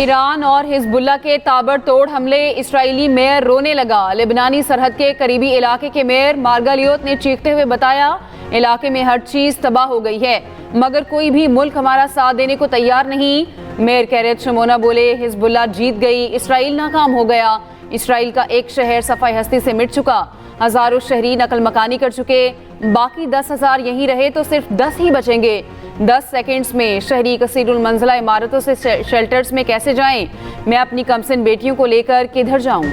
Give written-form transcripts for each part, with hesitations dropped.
Iran और Hezbollah के ताबड़तोड़ हमले, इस्राएली मेयर रोने लगा। लेबनानी सरहद के करीबी इलाके के मेयर मार्गालियोत ने चीखते हुए बताया, इलाके में हर चीज तबाह हो गई है, मगर कोई भी मुल्क हमारा साथ देने को तैयार नहीं। मेयर कैरेत शमोना बोले, हिजबुल्लाह जीत गई, इसराइल नाकाम हो गया। इसराइल का एक शहर सफाई हस्ती से मिट चुका, हजारों शहरी नकल मकानी कर चुके, बाकी 10,000 यहीं रहे तो सिर्फ 10 ही बचेंगे। 10 सेकेंड्स में शहरी कसीरुल मंजिला इमारतों से शेल्टर्स में कैसे जाएं? मैं अपनी कमसिन बेटियों को लेकर किधर जाऊं?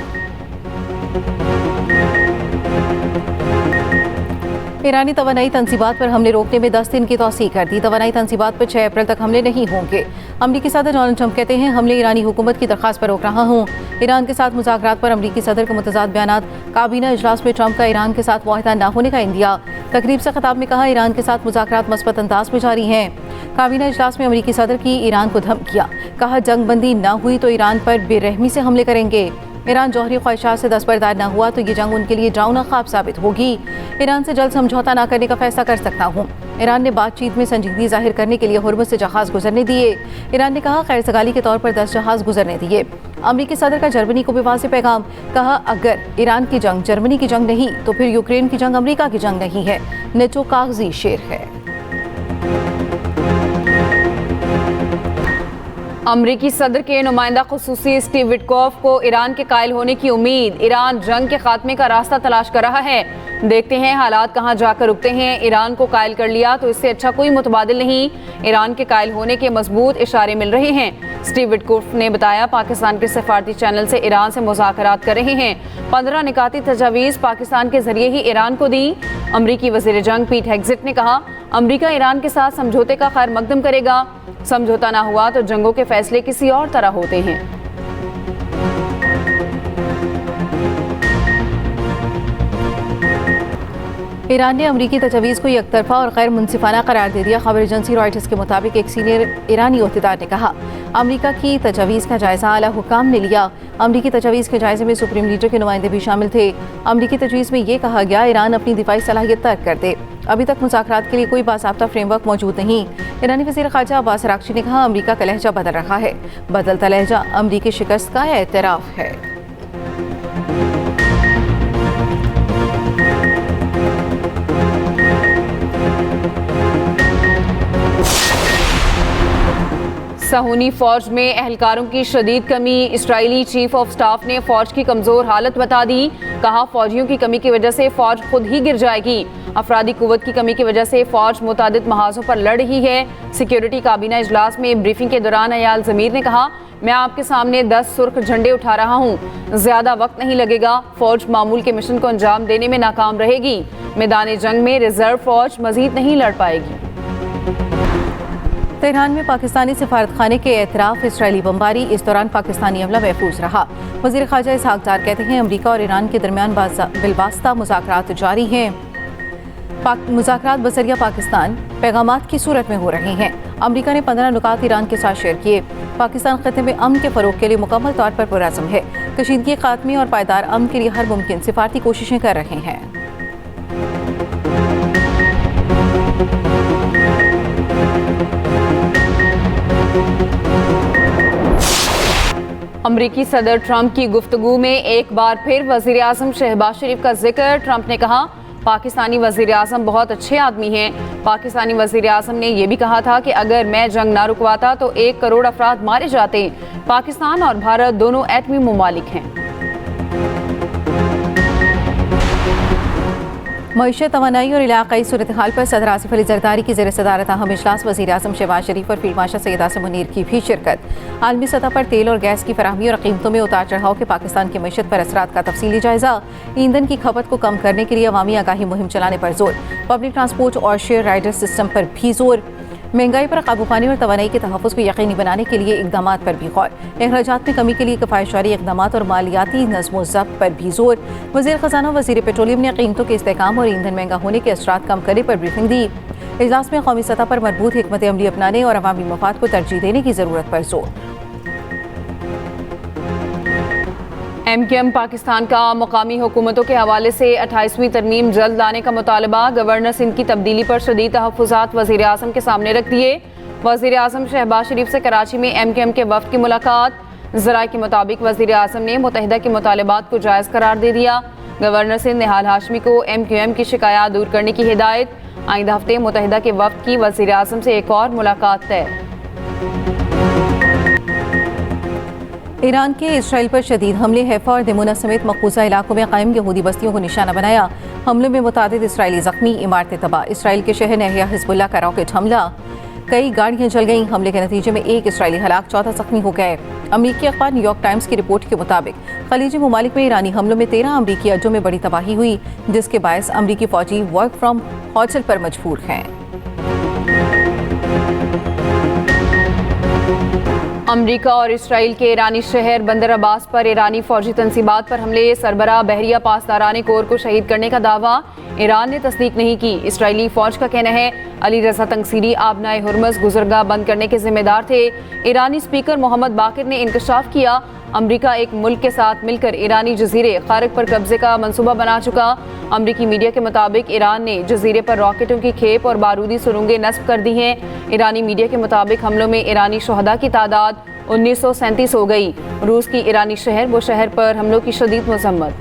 ईरानी तवानाई तंसीबात पर हमले रोकने में 10 दिन की तौसीह कर दी। तवानाई तंसीबात पर 6 अप्रैल तक हमले नहीं होंगे। अमरीकी सदर डोनाल्ड ट्रंप कहते हैं, हमले ईरानी हुकूमत की दरख्वास्त पर रोक रहा हूँ। ईरान के साथ मुज़ाकरात पर अमरीकी सदर के मुतज़ाद बयानात। काबीना इजलास में ट्रंप का ईरान के साथ मुआहदा न होने का इंदिया। तकरीब से खिताब में कहा, ईरान के साथ मुज़ाकरात मस्बत अंदाज में जारी हैं। काबीना इजलास में अमरीकी सदर की ईरान को धमकियाँ। कहा, जंग बंदी न हुई तो ईरान पर बेरहमी से हमले करेंगे। ईरान जौहरी ख्वाहिशात से दस्तबरदार न हुआ तो ये जंग उनके लिए डरावना ख्वाब साबित होगी। ईरान से जल्द समझौता न करने का फैसला कर सकता हूँ। ईरान ने बातचीत में संजीदगी जाहिर करने के लिए हुर्मुज़ से जहाज़ गुजरने दिए। ईरान ने कहा, खैर सगाली के तौर पर 10 जहाज़ गुजरने दिए। अमरीकी सदर का जर्मनी को भी वाज़ेह पैगाम। कहा, अगर ईरान की जंग जर्मनी की जंग नहीं तो फिर यूक्रेन की जंग अमरीका की जंग नहीं है। नेटो कागजी शेर है। अमरीकी सदर के नुमाइंदा खुसूसी स्टीव विटकॉफ को ईरान के कायल होने की उम्मीद। ईरान जंग के खात्मे का रास्ता तलाश कर रहा है। देखते हैं हालात कहां जाकर रुकते हैं। ईरान को कायल कर लिया तो इससे अच्छा कोई मुतबादिल नहीं। ईरान के कायल होने के मजबूत इशारे मिल रहे हैं। स्टीव विटकॉफ ने बताया, पाकिस्तान के सफारती चैनल से ईरान से मुज़ाकरात कर रहे हैं। 15 निकाती तजावीज़ पाकिस्तान के जरिए ही ईरान को दी। अमरीकी वज़ीर जंग पीट हेग्ज़ेट ने कहा, अमरीका ईरान के साथ समझौते का खैर मकदम करेगा। समझौता ना हुआ तो जंगों के फैसले किसी और तरह होते हैं। ईरान ने अमरीकी तजवीज़ को एकतरफा और गैर मुनसिफाना करार दे दिया। खबर एजेंसी रॉयटर्स के मुताबिक एक सीनियर ईरानी ओहदेदार ने कहा, अमरीका की तजवीज़ का जायज़ा आला हुकाम ने लिया। अमरीकी तजवीज़ के जायजे में सुप्रीम लीडर के नुमाइंदे भी शामिल थे। अमरीकी तजवीज़ में ये कहा गया, ईरान अपनी दिफाई सलाहियत तर्क कर दे। अभी तक मुज़ाकरात के लिए कोई बाज़ाब्ता फ्रेमवर्क मौजूद नहीं। ईरानी वज़ीर ख़ारजा अब्बास अराग़ची ने कहा, अमरीका का लहजा बदल रहा है। बदलता लहजा अमरीकी शिकस्त का एतराफ़ है। सहूनी फौज में एहलकारों की शदीद कमी। इसराइली चीफ ऑफ स्टाफ ने फौज की कमजोर हालत बता दी। कहा, फौजियों की कमी की वजह से फौज खुद ही गिर जाएगी। अफरादी कुव्वत की कमी की वजह से फौज मुतादिद महाजों पर लड़ रही है। सिक्योरिटी काबीना इजलास में ब्रीफिंग के दौरान अयाल ज़मीर ने कहा, मैं आपके सामने 10 सुर्ख झंडे उठा रहा हूँ। ज्यादा वक्त नहीं लगेगा। फौज मामूल के मिशन को अंजाम देने में नाकाम रहेगी। मैदान जंग में रिजर्व फौज मजीद नहीं लड़ पाएगी। तेहरान में पाकिस्तानी सिफारत खाने के एतराफ़ इजरायली बमबारी। इस दौरान पाकिस्तानी अमला महफूज रहा। वज़ीर ख़ारजा इसहाक़ डार कहते हैं, अमरीका और ईरान के दरमियान बिलवास्ता मुज़ाकरात जारी हैं। मुज़ाकरात बसरिया पाकिस्तान पैगामात की सूरत में हो रहे हैं। अमरीका ने 15 नुकात ईरान के साथ शेयर किए। पाकिस्तान ख़त्े में अमन के फ़रोग़ के लिए मुकम्मल तौर पर पुरअज़्म है। कशीदगी ख़ात्मे और पायदार अमन के लिए हर मुमकिन सिफारती कोशिशें कर रहे हैं। अमरीकी सदर ट्रंप की गुफ्तगू में एक बार फिर वज़ीर आज़म शहबाज शरीफ का जिक्र। ट्रंप ने कहा, पाकिस्तानी वज़ीर आज़म बहुत अच्छे आदमी हैं। पाकिस्तानी वज़ीर आज़म ने यह भी कहा था कि अगर मैं जंग ना रुकवाता तो 1 करोड़ अफराद मारे जाते। पाकिस्तान और भारत दोनों एटमी ममालिक हैं। मईशत, तवानाई और इलाक़ाई सूरत हाल पर सदर आसिफ अली ज़रदारी की ज़ेर सदारत अहम इजलास। वज़ीर आज़म शहबाज शरीफ और फील्ड मार्शल सैयद आसिम मुनीर की भी शिरकत। आलमी सतह पर तेल और गैस की फराहमी और कीमतों में उतार चढ़ाव के पाकिस्तान की मईशत पर असरात का तफसीली जायजा। ईंधन की खपत को कम करने के लिए अवामी आगाही मुहिम चलाने पर जोर। पब्लिक ट्रांसपोर्ट और शेयर राइडर सिस्टम पर भी जोर। महंगाई पर काबू पाने और तवानाई के तहफ़्फ़ुज़ को यकीनी बनाने के लिए इक़दामात पर भी गौर। अखराजात में कमी के लिए किफ़ायतशारी इक़दामात और मालियाती नज़्म ज़ब्त पर भी जोर। वज़ीर ख़ज़ाना वज़ीर पेट्रोलियम ने कीमतों के इस्तेहकाम और ईंधन महंगा होने के असरात कम करने पर ब्रीफिंग दी। इजलास में कौमी सतह पर मजबूत हिकमत अमली अपनाने और अवामी मफाद को तरजीह देने की ज़रूरत पर जोर। MQM पाकिस्तान का मकामी हुकूमतों के हवाले से 28वीं तरमीम जल्द लाने का मुतालबा। गवर्नर सिंध की तब्दीली पर शदीद तहफ़्फ़ुज़ात वज़ीर आज़म के सामने रख दिए। वज़ीर आज़म शहबाज शरीफ से कराची में MQM के वफ़द की मुलाकात। ज़राए के मुताबिक वज़ीर आज़म ने मुत्तहिदा के मुतालबात को जायज़ करार दे दिया। गवर्नर से निहाल हाशमी को MQM की शिकायत दूर करने की हिदायत। आइंदा हफ्ते मुत्तहिदा के वफ़द की वज़ीर आज़म से एक और मुलाकात तय। ईरान के इसराइल पर शदीद हमले, हैफा और दिमुना समेत मकबूजा इलाकों में कायम यहूदी बस्तियों को निशाना बनाया। हमलों में मुतादिद इसराइली जख्मी, इमारतें तबाह। इसराइल के शहर नहरिया हिजबुल्लाह का रॉकेट हमला, कई गाड़ियां जल गईं। हमले के नतीजे में एक इसराइली हलाक, 14 जख्मी हो गए। अमरीकी अखबार न्यूयॉर्क टाइम्स की रिपोर्ट के मुताबिक खलीजी ममालिक में ईरानी हमलों में 13 अमरीकी अड्डों में बड़ी तबाही हुई, जिसके बायस अमरीकी फौजी वर्क फ्रॉम हॉस्टल पर मजबूर हैं। अमरीका और इसराइल के ईरानी शहर बंदर अब्बास पर ईरानी फौजी तंसीबात पर हमले, सरबराह बहरिया पासदारान कोर को शहीद करने का दावा। ईरान ने तस्दीक नहीं की। इसराइली फौज का कहना है अली रजा तंगसीरी आबनाए हुर्मस गुजरगाह बंद करने के जिम्मेदार थे। ईरानी स्पीकर मोहम्मद बाकिर ने इंकशाफ किया, अमरीका एक मुल्क के साथ मिलकर ईरानी जजीरे खारिक पर कब्जे का मंसूबा बना चुका। अमरीकी मीडिया के मुताबिक ईरान ने जजीरे पर रॉकेटों की खेप और बारूदी सुरंगें नस्ब कर दी हैं। ईरानी मीडिया के मुताबिक हमलों में ईरानी शहदा की तादाद 1937 हो गई। रूस की ईरानी शहर वो शहर पर हमलों की शदीद मजम्मत।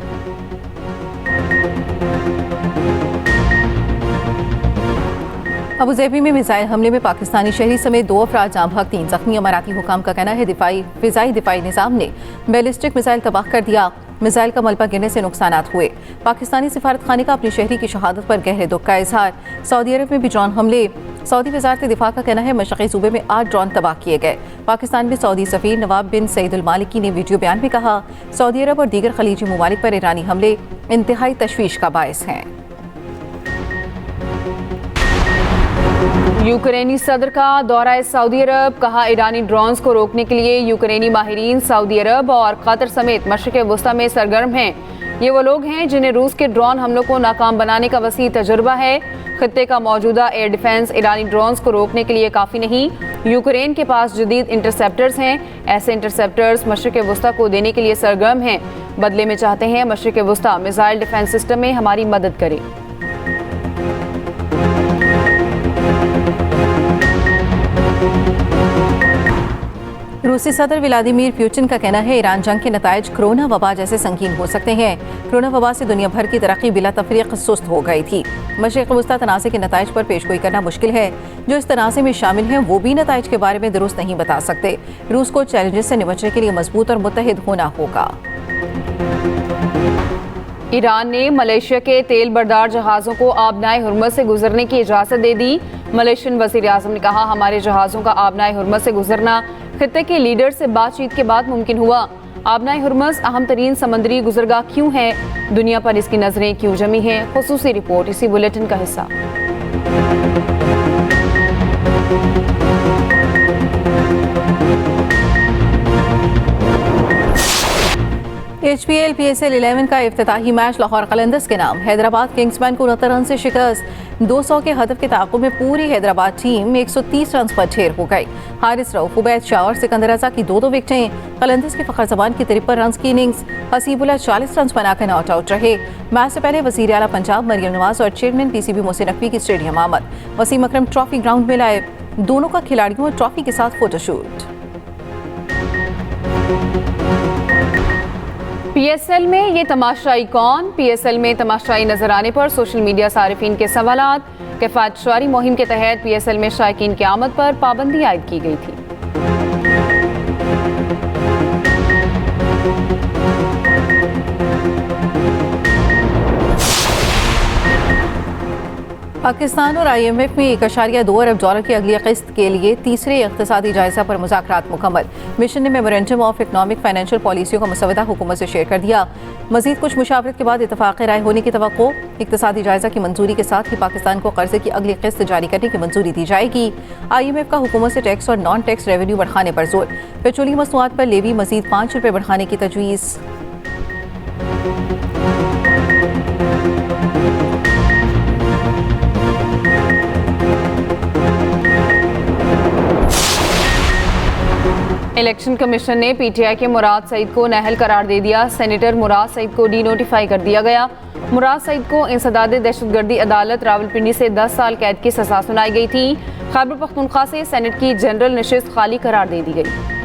अबुज़ेबी में मिसाइल हमले में पाकिस्तानी शहरी समेत 2 अफराद जाँ बहक, 3 जख्मी। अमाराती हुकाम का कहना है फिजाई दिफाई निज़ाम ने बैलिस्टिक मिसाइल तबाह कर दिया। मिसाइल का मलबा गिरने से नुकसानात हुए। पाकिस्तानी सिफारत खाने का अपनी शहरी की शहादत पर गहरे दुख का इजहार। सऊदी अरब में भी ड्रोन हमले, सऊदी वजारत दिफा का कहना है मशरक़ी सूबे में 8 ड्रोन तबाह किए गए। पाकिस्तान में सऊदी सफ़ीर नवाब बिन सईदुल मालिकी ने वीडियो बयान में कहा, सऊदी अरब और दीगर खलीजी ममालिक पर ईरानी हमले इंतहाई तशवीश का बायस हैं। यूक्रेनी सदर का दौरा सऊदी अरब, कहा ईरानी ड्रोन्स को रोकने के लिए यूक्रेनी माहिरीन सऊदी अरब और कतर समेत मशरिक़ वस्ता में सरगर्म हैं। ये वो लोग हैं जिन्हें रूस के ड्रोन हमलों को नाकाम बनाने का वसी तजुर्बा है। खित्ते का मौजूदा एयर डिफेंस ईरानी ड्रोन्स को रोकने के लिए काफ़ी नहीं। यूक्रेन के पास जदीद इंटरसेप्टर्स हैं। ऐसे इंटरसेप्टर्स मशरिक़ वस्ता को देने के लिए सरगर्म हैं। बदले में चाहते हैं मशरिक़ वस्ता मिसाइल डिफेंस सिस्टम में हमारी मदद करे। रूसी सदर व्लादिमीर पुतिन का कहना है ईरान जंग के नतायज कोरोना वबा जैसे संगीन हो सकते हैं। कोरोना वबा से दुनिया भर की तरक्की बिला तफरीक सुस्त हो गई थी। मशरिक़ वस्ता तनाज़े के नतायज पर पेशगोई करना मुश्किल है। जो इस तनाज़े में शामिल हैं वो भी नतायज के बारे में दुरुस्त नहीं बता सकते। रूस को चैलेंजेस से निपटने के लिए मजबूत और मुत्तहिद होना होगा। ईरान ने मलेशिया के तेल बरदार जहाज़ों को आबनाए हुर्मस से गुजरने की इजाज़त दे दी। मलेशियन वज़ीर आज़म ने कहा, हमारे जहाज़ों का आबनाए हुर्मस से गुजरना खित्ते के लीडर से बातचीत के बाद मुमकिन हुआ। आबनाए हुर्मस अहम तरीन समंदरी गुजरगाह क्यों है, दुनिया पर इसकी नजरें क्यों जमी हैं, खुसूसी रिपोर्ट इसी बुलेटिन का हिस्सा। HPL PSL 11 का इफ्तिताही मैच लाहौर कलंदर्स के नाम। हैदराबाद किंग्समैन को 69 रन से शिकस्त। 200 के हदफ के ताक़ुब में पूरी हैदराबाद टीम 130 रन पर ढेर हो गई। हारिस रऊफ, उबैद शाह और सिकंदर रजा की 2-2 विकेटें। कलंदर्स के फ़खर ज़मान की 53 रन की इनिंग्स। हसीबुल्लाह 40 रन बनाकर नॉट आउट रहे। मैच से पहले वज़ीर आला पंजाब मरियम नवाज और चेयरमैन PCB मोहसिन नकवी की स्टेडियम आमद। वसीम अकरम ट्रॉफी ग्राउंड में लाए। दोनों का खिलाड़ियों और ट्रॉफी के साथ फोटोशूट। PSL में ये तमाशाई कौन? PSL में तमाशाई नजर आने पर सोशल मीडिया सारिफीन के सवालात। किफायत शुआरी मुहिम के तहत PSL में शायकीन की आमद पर पाबंदी आयद की गई थी। पाकिस्तान और IMF में $1.2 अरब की अगली किस्त के लिए तीसरे इक़्तिसादी जायजा पर मुज़ाकरात मुकम्मल। मिशन ने मेमोरेंडम ऑफ इकनॉमिक फाइनेंशियल पॉलिसियों का मसवदा हुकूमत से शेयर कर दिया। मजीद कुछ मुशावरत के बाद इत्तफाक़ राय होने की तवक्को। इक़्तिसादी जायजा की मंजूरी के साथ ही पाकिस्तान को कर्जे की अगली किस्त जारी करने की मंजूरी दी जाएगी। IMF का हुकूमत से टैक्स और नॉन टैक्स रेवेन्यू बढ़ाने पर जोर। पेट्रोलियम मसनूआत पर लेवी मजीद ₹5 बढ़ाने की तजवीज़। इलेक्शन कमीशन ने PTI के मुराद सईद को नाअहल करार दे दिया। सेनेटर मुराद सईद को डी-नोटिफाई कर दिया गया। मुराद सईद को इंसदाद दहशतगर्दी अदालत रावलपिंडी से 10 साल कैद की सजा सुनाई गई थी। खैबर पख्तूनख्वा से सेनेट की जनरल नशिस्त खाली करार दे दी गई।